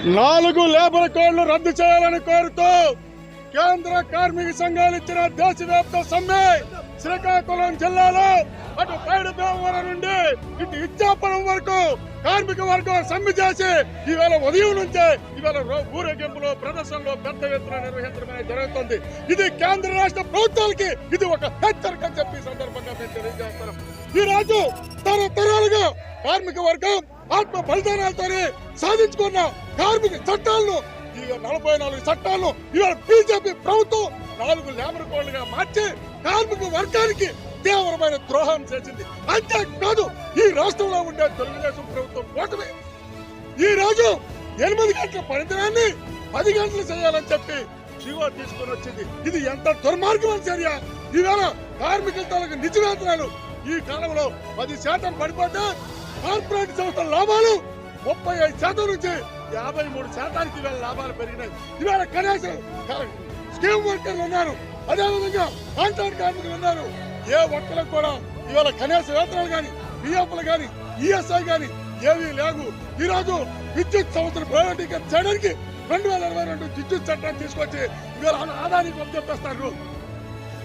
4 labour కోడ్లు రద్దు చేయాలని కోరుతూ కేంద్ర కార్మిక సంఘాలు ఇచ్చిన దేశవ్యాప్త సమ్మె శ్రీకాకుళం జిల్లాలో అటు పైడభీమవరం నుండి ఇటు ఇచ్చాపురం వరకు కార్మిక వర్గం సమ్మె చేసి ఈవేళ ఉదయం నుంచే ఈవేళ ఊరేగింపులో ప్రదర్శనలో పెద్ద ఎత్తున నిర్వహించడం జరుగుతుంది. ఇది కేంద్ర రాష్ట్ర ప్రభుత్వాలకి ఇది ఒక హెచ్చరిక చెప్పి సందర్భంగా మేము తెలియజేస్తున్నాం. ఈ రోజు తరతరాలుగా కార్మిక వర్గం ఆత్మ బలిదానాలతో సాధించుకున్న కార్మిక చట్టాలను 44 చట్టాలను ఇవాళ బీజేపీ ప్రభుత్వం 4 లేబర్ కోడ్లుగా మార్చి కార్మిక వర్గానికి తీవ్రమైన ద్రోహం చేసింది. అంతేకాదు ఈ రాష్ట్రంలో ఉండే తెలుగుదేశం ప్రభుత్వం కూటమి ఈ రోజు 8 గంటల పనిదినాన్ని 10 గంటలు చేయాలని చెప్పి జీవో తీసుకుని వచ్చింది. ఇది ఎంత దుర్మార్గమైన చర్య. ఈవేళ కార్మికుల తాలూకు నిజ వేతనాలు ఈ కాలంలో 10% పడిపోతే కార్పొరేట్ సంస్థల లాభాలు 35% నుంచి 53% ఇవాళ లాభాలు పెరిగినాయి. ఇవాళ కనీసం స్కీమ్ వర్కర్లు ఉన్నారు, అదేవిధంగా కాంట్రాక్ట్ కార్మికులు ఉన్నారు. ఏ ఒక్కరికి కూడా ఇవాళ కనీస వేతనాలు కానీ పిఎఫ్లు కానీ ఈఎస్ఐ కానీ ఏమీ లేవు. ఈ రోజు విద్యుత్ సంస్థను ప్రైవేటీకరణ చేయడానికి 2022 విద్యుత్ చట్టాన్ని తీసుకొచ్చి ఇవాళ ఆదాయానికి అప్పచెప్పేస్తారు.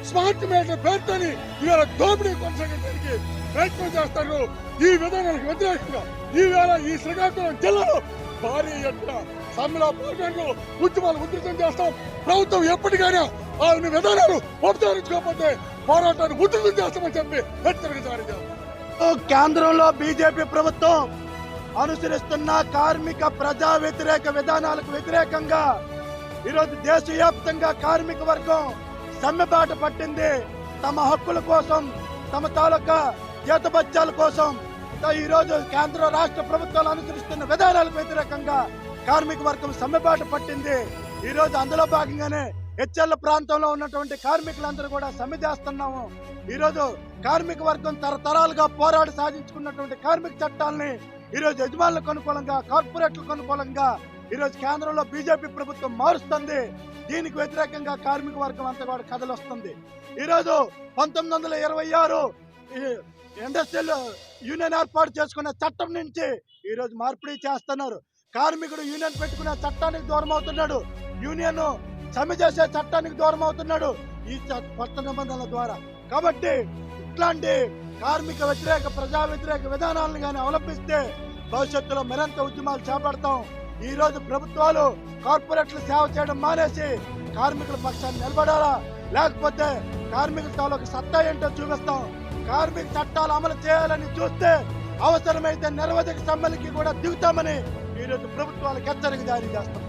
స్మార్ట్ మీటర్ పేరుతోని ఇవాళ దోపిడీ కొనసాగించడానికి ప్రయత్నం చేస్తారు. ఈ విధానాలకు వ్యతిరేకంగా ఈవేళ ఈ శ్రీకాకుళం జిల్లాలో భారీ ఎత్తున సమ్మెలో పాల్గొంటూ ఉద్యమాలు ఉధృతం చేస్తాం. ప్రభుత్వం ఎప్పటికైనా ఆ విధానాలు ఉపసంహరించుకోకపోతే పోరాటాన్ని ఉధృతం చేస్తామని చెప్పి హెచ్చరిక జారీ చేస్తాం. కేంద్రంలో బీజేపీ ప్రభుత్వం అనుసరిస్తున్న కార్మిక ప్రజా వ్యతిరేక విధానాలకు వ్యతిరేకంగా ఈరోజు దేశవ్యాప్తంగా కార్మిక వర్గం సమ్మెబాట పట్టింది. తమ హక్కుల కోసం, తమ తాలూకా జీతభత్యాల కోసం ఈ రోజు కేంద్ర రాష్ట్ర ప్రభుత్వాలు అనుసరిస్తున్న విధానాలకు వ్యతిరేకంగా కార్మిక వర్గం సమ్మెబాట పట్టింది. ఈ రోజు అందులో భాగంగానే హెచ్ఎల్ ప్రాంతంలో ఉన్నటువంటి కార్మికులందరూ కూడా సమ్మె చేస్తున్నాము. ఈ రోజు కార్మిక వర్గం తరతరాలుగా పోరాడి సాధించుకున్నటువంటి కార్మిక చట్టాలని ఈ రోజు యజమానులకు అనుకూలంగా, కార్పొరేట్లకు అనుకూలంగా ఈ రోజు కేంద్రంలో బీజేపీ ప్రభుత్వం మారుస్తుంది. దీనికి వ్యతిరేకంగా కార్మిక వర్గం అంతా కూడా కదలొస్తుంది. ఈ రోజు 1926 ఇండస్ట్రియల్ యూనియన్ ఏర్పాటు చేసుకున్న చట్టం నుంచి ఈ రోజు మార్పిడి చేస్తున్నారు. కార్మికుడు యూనియన్ పెట్టుకునే చట్టానికి దూరం అవుతున్నాడు, యూనియన్ సమ్మె చేసే చట్టానికి దూరం అవుతున్నాడు ఈ కొత్త నిబంధనల ద్వారా. కాబట్టి ఇట్లాంటి కార్మిక వ్యతిరేక ప్రజా వ్యతిరేక విధానాలను కానీ అవలంబిస్తే భవిష్యత్తులో మరింత ఉద్యమాలు చేపడతాం. ఈ రోజు ప్రభుత్వాలు కార్పొరేట్లు సేవ చేయడం మానేసి కార్మికుల పక్షాన్ని నిలబడాలా, లేకపోతే కార్మికుల తాలూకు సత్తా ఏంటో చూపిస్తాం. కార్మిక చట్టాలు అమలు చేయాలని చూస్తే అవసరమైతే నిరవధిక సమ్మెలకి కూడా దిగుతామని ఈ రోజు ప్రభుత్వాలకు హెచ్చరిక జారీ చేస్తాం.